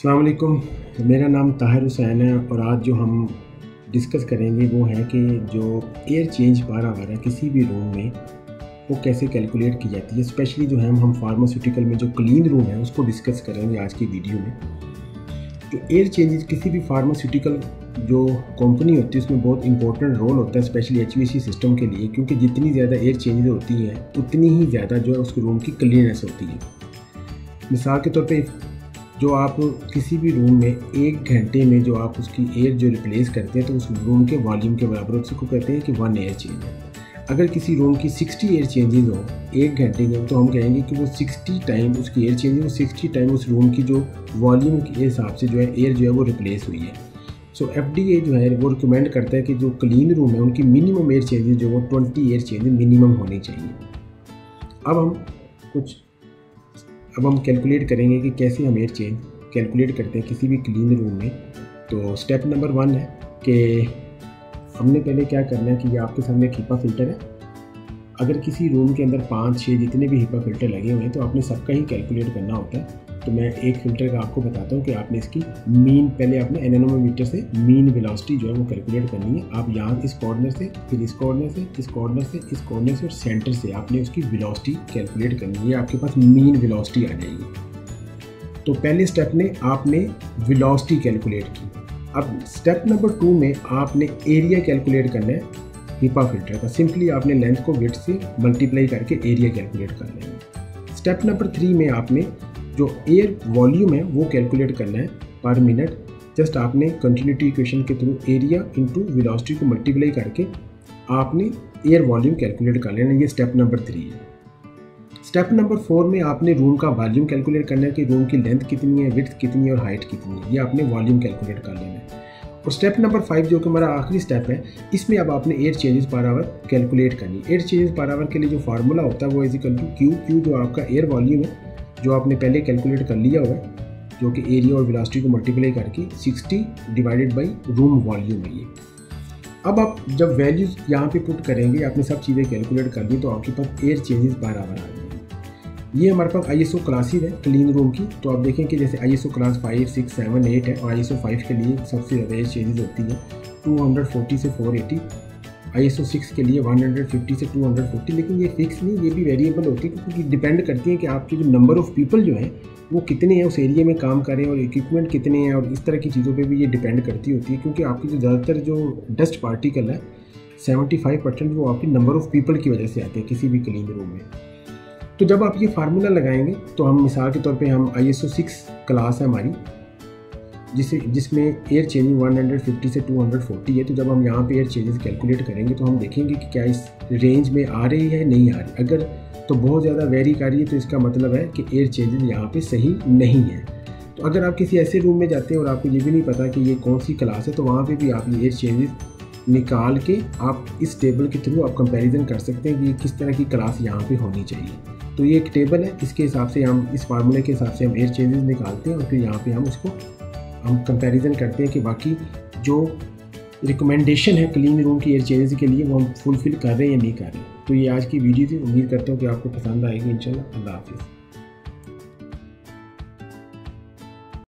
अस्सलाम वालेकुम। मेरा नाम ताहिर हुसैन है और आज जो हम डिस्कस करेंगे वो है कि जो एयर चेंज पावर आ रहा है किसी भी रूम में वो कैसे कैलकुलेट की जाती है। स्पेशली जो है हम फार्मास्यूटिकल में जो क्लीन रूम है उसको डिस्कस करेंगे आज की वीडियो में। जो एयर चेंजेस किसी भी फार्मास्यूटिकल जो कंपनी होती है उसमें बहुत इंपॉर्टेंट रोल होता है, स्पेशली एचवीएसी सिस्टम के लिए, क्योंकि जितनी ज़्यादा एयर चेंजेस होती हैं उतनी ही ज़्यादा जो है उस रूम की क्लीननेस होती है। मिसाल के तौर पे जो आप किसी भी रूम में 1 घंटे में जो आप उसकी एयर जो रिप्लेस करते हैं तो उस रूम के वॉल्यूम के बराबर उसको कहते हैं कि 1 एयर चेंज है। अगर किसी रूम की 60 एयर चेंजेस हो 1 घंटे में तो हम कहेंगे कि वो 60 टाइम उसकी एयर चेंज है, वो 60 टाइम उस रूम की जो वॉल्यूम के हिसाब से जो है एयर जो है वो रिप्लेस हुई है। सो FDA जो है वो रिकमेंड करता है कि जो क्लीन रूम है उनकी मिनिमम एयर चेंजेस जो वो 20 एयर चेंजेस मिनिमम होनी चाहिए। अब हम कैलकुलेट करेंगे कि कैसे हम एयर चेंज कैलकुलेट करते हैं किसी भी क्लीन रूम में। तो स्टेप नंबर 1 है कि हमने पहले क्या करना है कि ये आपके सामने एक HEPA फ़िल्टर है। अगर किसी रूम के अंदर 5-6 जितने भी HEPA फ़िल्टर लगे हुए हैं तो आपने सबका ही कैलकुलेट करना होता है। तो मैं एक फ़िल्टर का आपको बताता हूँ कि आपने इसकी मीन पहले आपने एनेमोमीटर से मीन वेलोसिटी जो है वो कैलकुलेट करनी है। आप यहाँ इस कॉर्नर से, फिर इस कॉर्नर से, इस कॉर्नर से, इस कॉर्नर से और सेंटर से आपने उसकी वेलोसिटी कैलकुलेट करनी है। आपके पास मीन वेलोसिटी आ जाएगी। तो पहले स्टेप में आपने वेलोसिटी कैलकुलेट की। अब स्टेप नंबर 2 में आपने एरिया कैलकुलेट करना है HEPA फ़िल्टर का। सिंपली आपने लेंथ को विड्थ से मल्टीप्लाई करके एरिया कैलकुलेट कर लेंगे। स्टेप नंबर 3 में आपने जो एयर वॉल्यूम है वो कैलकुलेट करना है पर मिनट। जस्ट आपने कंटिन्यूटी इक्वेशन के थ्रू एरिया इंटू वेलोसिटी को मल्टीप्लाई करके आपने एयर वॉल्यूम कैलकुलेट कर लेना। ये स्टेप नंबर 3 है। स्टेप नंबर 4 में आपने रूम का वॉल्यूम कैलकुलेट करना है कि रूम की लेंथ कितनी है, विड्थ कितनी है और हाइट कितनी है। ये आपने वॉल्यूम कैलकुलेट कर लेना है। और स्टेप नंबर 5 जो कि हमारा आखिरी स्टेप है, इसमें अब आपने air changes per hour calculate करनी है। एयर चेंजेस पर आवर के लिए जो फार्मूला होता है वो इज इक्वल टू क्यू जो आपका एयर वॉल्यूम है जो आपने पहले कैलकुलेट कर लिया हुआ है, जो कि एरिया और वेलोसिटी को मल्टीप्लाई करके 60 डिवाइडेड बाई रूम वॉल्यूम है ये। अब आप जब वैल्यूज़ यहाँ पे पुट करेंगे, आपने सब चीज़ें कैलकुलेट कर ली तो आपके पास एयर चेंजेस पर आवर आ जाएंगे। ये हमारे पास ISO क्लासेज है क्लीन रूम की। तो आप देखें कि जैसे ISO क्लास 5, 6, 7, 8 है और ISO 5 के लिए सबसे ज़्यादा एयर चेंजेस होती है 240 से 480, ISO 6 के लिए 150 से 240। लेकिन ये फिक्स नहीं, ये भी वेरिएबल होती है क्योंकि डिपेंड करती है कि आपके जो नंबर ऑफ़ पीपल जो हैं वो कितने हैं उस एरिया में काम कर रहे हैं और इक्विपमेंट कितने हैं और इस तरह की चीज़ों पे भी ये डिपेंड करती होती है। क्योंकि आपकी जो ज़्यादातर जो डस्ट पार्टिकल है 75% वो आपकी नंबर ऑफ़ पीपल की वजह से आते हैं किसी भी क्लीन रूम में। तो जब आप ये फार्मूला लगाएंगे तो हम मिसाल के तौर पे हम ISO 6 क्लास है हमारी जिसमें एयर चेंजिंग 150 से 240 है। तो जब हम यहाँ पे एयर चेंजेस कैलकुलेट करेंगे तो हम देखेंगे कि क्या इस रेंज में आ रही है नहीं आ रही। अगर तो बहुत ज़्यादा वेरी कर रही है तो इसका मतलब है कि एयर चेंजेस यहाँ पे सही नहीं है। तो अगर आप किसी ऐसे रूम में जाते हैं और आपको ये भी नहीं पता कि ये कौन सी क्लास है तो वहाँ पर भी आप ये एयर चेंजेस निकाल के आप इस टेबल के थ्रू आप कंपेरिजन कर सकते हैं कि ये किस तरह की क्लास यहाँ पे होनी चाहिए। तो ये एक टेबल है, इसके हिसाब से हम इस फार्मूले के हिसाब से हम एयर चेंजेस निकालते हैं और फिर यहाँ पे हम कंपैरिजन करते हैं कि बाकी जो रिकमेंडेशन है क्लीन रूम की एयर चेंजेस के लिए वो हम फुलफ़िल कर रहे हैं या नहीं कर रहे हैं। तो ये आज की वीडियो थी। उम्मीद करता हूँ कि आपको पसंद आएगी इंशाल्लाह। अल्लाह हाफ़िज़।